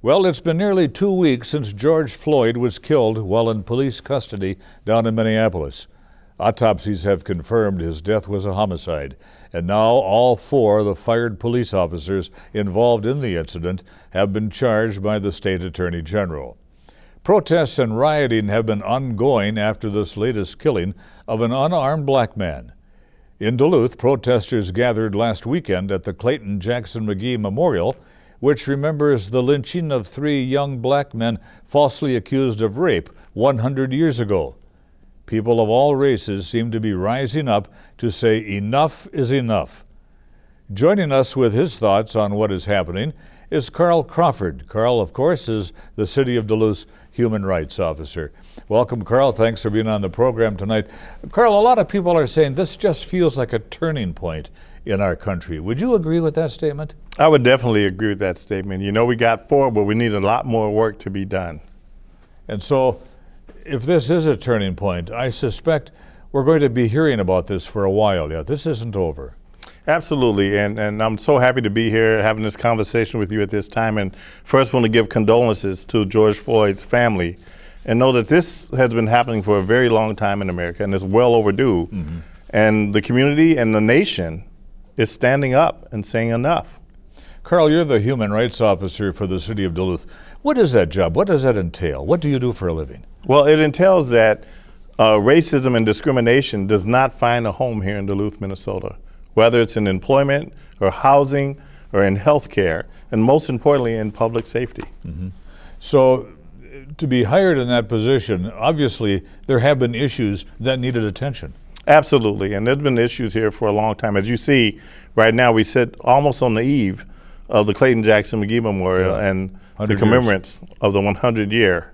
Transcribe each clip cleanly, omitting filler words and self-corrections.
Well, it's been nearly 2 weeks since George Floyd was killed while in police custody down in Minneapolis. Autopsies have confirmed his death was a homicide, and now all four of the fired police officers involved in the incident have been charged by the state attorney general. Protests and rioting have been ongoing after this latest killing of an unarmed black man. In Duluth, protesters gathered last weekend at the Clayton Jackson McGee Memorial, which remembers the lynching of 3 young black men falsely accused of rape 100 years ago. People of all races seem to be rising up to say enough is enough. Joining us with his thoughts on what is happening is Carl Crawford. Carl, of course, is the City of Duluth's Human Rights Officer. Welcome, Carl. Thanks for being on the program tonight. Carl, a lot of people are saying this just feels like a turning point in our country. Would you agree with that statement? I would definitely agree with that statement. You know, we got forward, but we need a lot more work to be done. And so, if this is a turning point, I suspect we're going to be hearing about this for a while yet. This isn't over. Absolutely, and I'm so happy to be here having this conversation with you at this time. And first want to give condolences to George Floyd's family and know that this has been happening for a very long time in America and is well overdue. Mm-hmm. And the community and the nation is standing up and saying enough. Carl, you're the Human Rights Officer for the City of Duluth. What is that job? What does that entail? What do you do for a living? Well, it entails that racism and discrimination does not find a home here in Duluth, Minnesota, whether it's in employment or housing or in healthcare, and most importantly, in public safety. Mm-hmm. So to be hired in that position, obviously there have been issues that needed attention. Absolutely, and there's been issues here for a long time. As you see, right now we sit almost on the eve of the Clayton Jackson McGee Memorial and the commemorance of the 100 year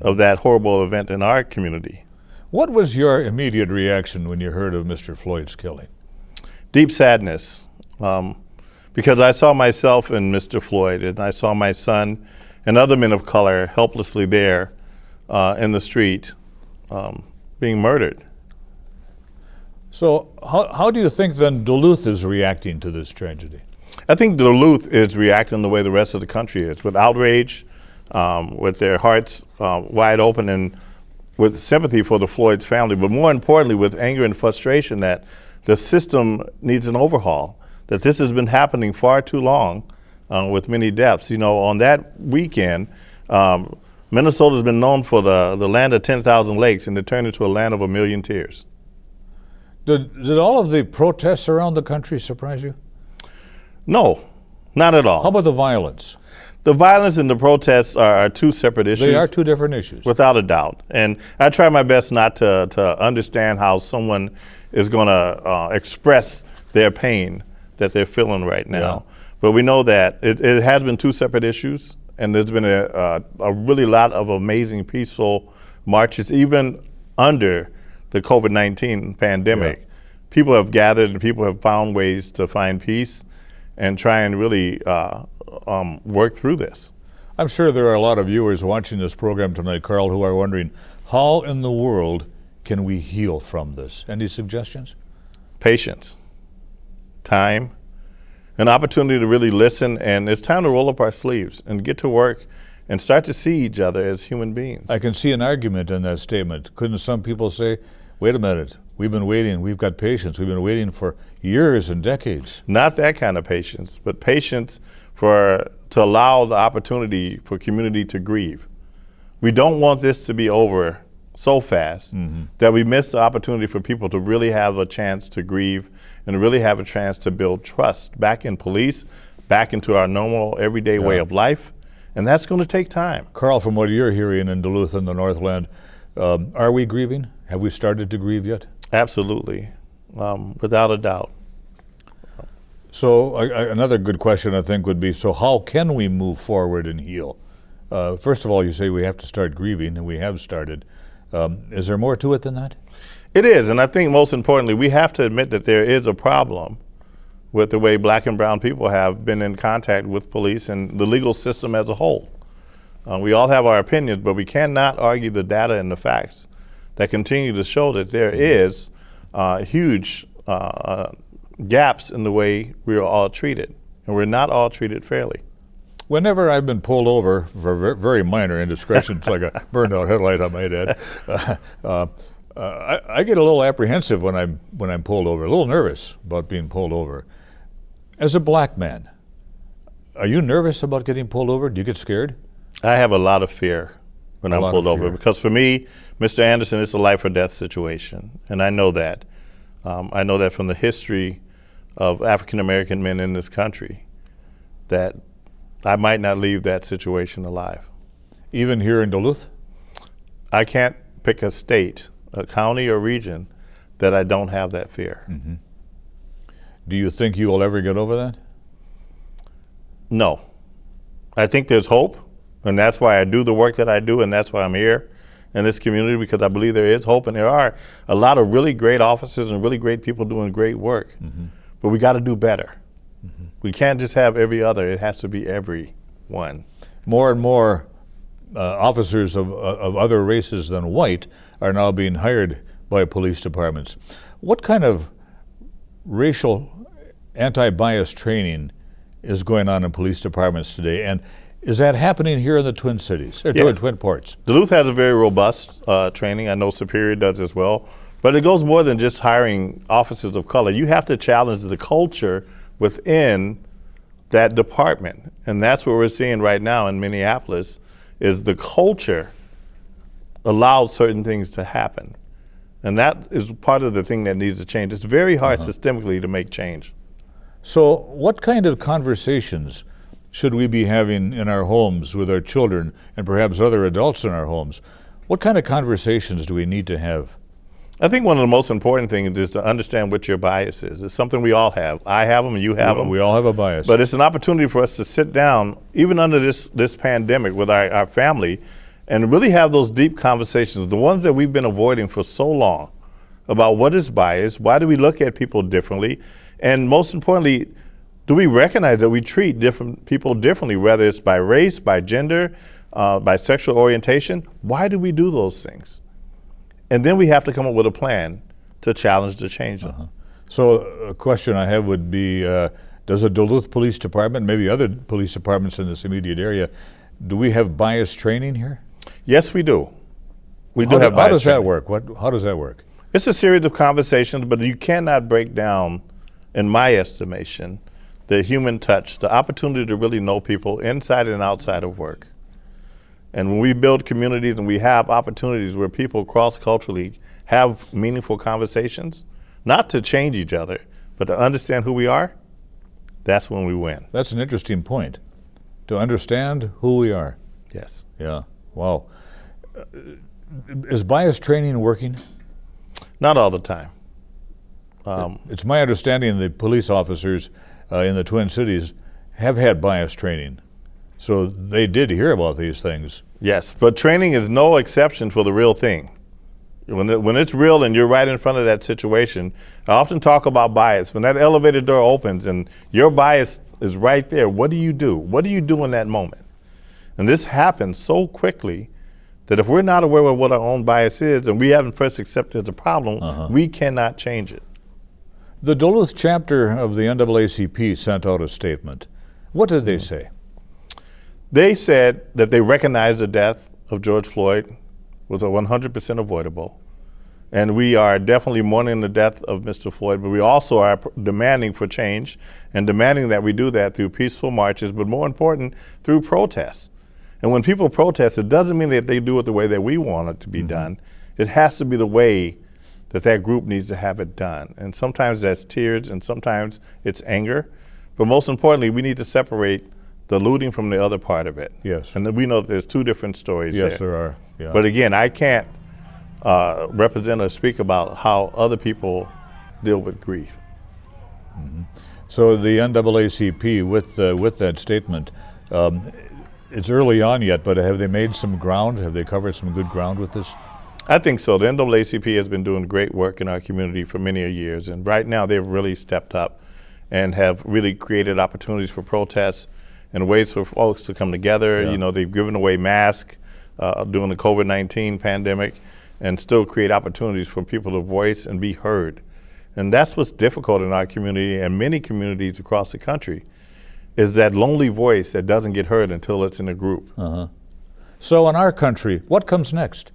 of that horrible event in our community. What was your immediate reaction when you heard of Mr. Floyd's killing? Deep sadness, because I saw myself in Mr. Floyd, and I saw my son and other men of color helplessly there in the street being murdered. So how do you think then Duluth is reacting to this tragedy? I think Duluth is reacting the way the rest of the country is, with outrage, with their hearts wide open, and with sympathy for the Floyd's family, but more importantly with anger and frustration that the system needs an overhaul, that this has been happening far too long with many deaths. You know, on that weekend, Minnesota's been known for the land of 10,000 lakes, and it turned into a land of a million tears. Did all of the protests around the country surprise you? No, not at all. How about the violence? The violence and the protests are two separate issues. They are two different issues. Without a doubt. And I try my best not to understand how someone is going to express their pain that they're feeling right now. Yeah. But we know that it has been two separate issues, and there's been a really lot of amazing peaceful marches, even under the COVID-19 pandemic. Yeah. People have gathered and people have found ways to find peace and try and really work through this. I'm sure there are a lot of viewers watching this program tonight, Carl, who are wondering, how in the world can we heal from this? Any suggestions? Patience, time, an opportunity to really listen, and it's time to roll up our sleeves and get to work and start to see each other as human beings. I can see an argument in that statement. Couldn't some people say, wait a minute, we've been waiting, we've got patience, we've been waiting for years and decades? Not that kind of patience, but patience to allow the opportunity for community to grieve. We don't want this to be over so fast that we miss the opportunity for people to really have a chance to grieve and to really have a chance to build trust back in police, back into our normal everyday way of life, and that's going to take time. Carl, from what you're hearing in Duluth and the Northland, are we grieving? Have we started to grieve yet? Absolutely, without a doubt. So another good question, I think, would be, so how can we move forward and heal? First of all, you say we have to start grieving, and we have started. Is there more to it than that? It is, and I think most importantly, we have to admit that there is a problem with the way black and brown people have been in contact with police and the legal system as a whole. We all have our opinions, but we cannot argue the data and the facts that continue to show that there is huge gaps in the way we are all treated, and we're not all treated fairly. Whenever I've been pulled over for very minor indiscretions, like a burned out headlight on my head, I get a little apprehensive when I'm pulled over, a little nervous about being pulled over. As a black man, are you nervous about getting pulled over? Do you get scared? I have a lot of fear when I'm pulled over, because for me, Mr. Anderson, it's a life or death situation, and I know that. I know that from the history of African American men in this country, that I might not leave that situation alive. Even here in Duluth? I can't pick a state, a county or region that I don't have that fear. Mm-hmm. Do you think you will ever get over that? No. I think there's hope, and that's why I do the work that I do, and that's why I'm here in this community, because I believe there is hope, and there are a lot of really great officers and really great people doing great work. Mm-hmm. But we got to do better. Mm-hmm. We can't just have every other. It has to be every one. More and more officers of other races than white are now being hired by police departments. What kind of racial anti-bias training is going on in police departments today, and is that happening here in the Twin Cities, or Yes. Twin Ports? Duluth has a very robust training. I know Superior does as well. But it goes more than just hiring officers of color. You have to challenge the culture within that department. And that's what we're seeing right now in Minneapolis, is the culture allows certain things to happen. And that is part of the thing that needs to change. It's very hard systemically to make change. So what kind of conversations should we be having in our homes with our children and perhaps other adults in our homes? What kind of conversations do we need to have? I think one of the most important things is to understand what your bias is. It's something we all have. I have them and you have them. We all have a bias. But it's an opportunity for us to sit down, even under this pandemic, with our family, and really have those deep conversations, the ones that we've been avoiding for so long, about what is bias, why do we look at people differently, and most importantly, do we recognize that we treat different people differently, whether it's by race, by gender, by sexual orientation? Why do we do those things? And then we have to come up with a plan to challenge to change them. So a question I have would be, does the Duluth Police Department, maybe other police departments in this immediate area, do we have bias training here? Yes, we do. We do have bias How does that training. work? How does that work? It's a series of conversations, but you cannot break down, in my estimation, the human touch, the opportunity to really know people inside and outside of work. And when we build communities and we have opportunities where people cross-culturally have meaningful conversations, not to change each other, but to understand who we are, that's when we win. That's an interesting point, to understand who we are. Yes. Yeah, wow. Is bias training working? Not all the time. It's my understanding the police officers in the Twin Cities have had bias training. So they did hear about these things. Yes, but training is no exception for the real thing. When it's real and you're right in front of that situation, I often talk about bias. When that elevator door opens and your bias is right there, what do you do? What do you do in that moment? And this happens so quickly that if we're not aware of what our own bias is and we haven't first accepted it's a problem, we cannot change it. The Duluth chapter of the NAACP sent out a statement. What did they say? They said that they recognized the death of George Floyd was 100% avoidable. And we are definitely mourning the death of Mr. Floyd, but we also are demanding for change and demanding that we do that through peaceful marches, but more important, through protests. And when people protest, it doesn't mean that they do it the way that we want it to be done. It has to be the way that that group needs to have it done. And sometimes that's tears and sometimes it's anger. But most importantly, we need to separate the looting from the other part of it. Yes. And then we know that there's two different stories Yes, there are. Yeah. But again, I can't represent or speak about how other people deal with grief. So the NAACP, with that statement, it's early on yet, but have they made some ground? Have they covered some good ground with this? I think so. The NAACP has been doing great work in our community for many years, and right now they've really stepped up and have really created opportunities for protests and ways for folks to come together. Yeah. You know, they've given away masks during the COVID-19 pandemic and still create opportunities for people to voice and be heard. And that's what's difficult in our community and many communities across the country. is that lonely voice that doesn't get heard until it's in a group. So in our country, what comes next?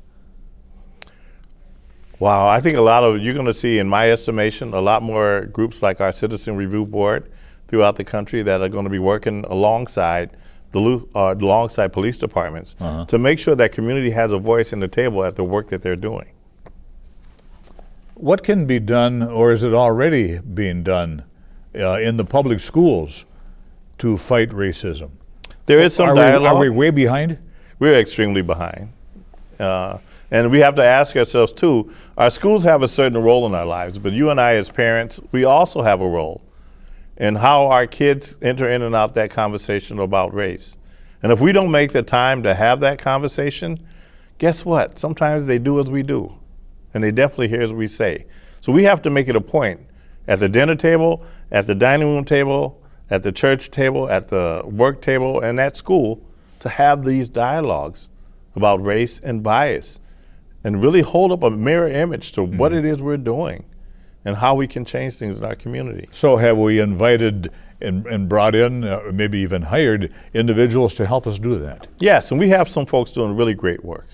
Wow, I think you're going to see, in my estimation, a lot more groups like our Citizen Review Board throughout the country that are going to be working alongside Duluth, alongside police departments to make sure that community has a voice in the table at the work that they're doing. What can be done, or is it already being done, in the public schools to fight racism? There is some dialogue. Are we way behind? We're extremely behind. And we have to ask ourselves, too, our schools have a certain role in our lives, but you and I as parents, we also have a role in how our kids enter in and out that conversation about race. And if we don't make the time to have that conversation, guess what? Sometimes they do as we do, and they definitely hear as we say. So we have to make it a point at the dinner table, at the dining room table, at the church table, at the work table, and at school to have these dialogues about race and bias and really hold up a mirror image to what it is we're doing and how we can change things in our community. So have we invited and brought in, maybe even hired individuals to help us do that? Yes, and we have some folks doing really great work.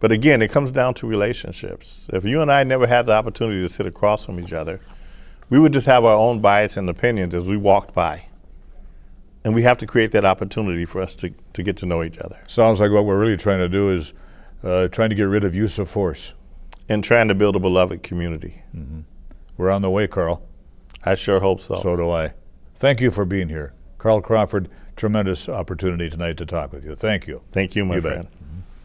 But again, it comes down to relationships. If you and I never had the opportunity to sit across from each other, we would just have our own bias and opinions as we walked by. And we have to create that opportunity for us to get to know each other. Sounds like what we're really trying to do is trying to get rid of use of force. And trying to build a beloved community. We're on the way, Carl. I sure hope so. So do I. Thank you for being here. Carl Crawford, tremendous opportunity tonight to talk with you. Thank you. Thank you, my You bet. friend.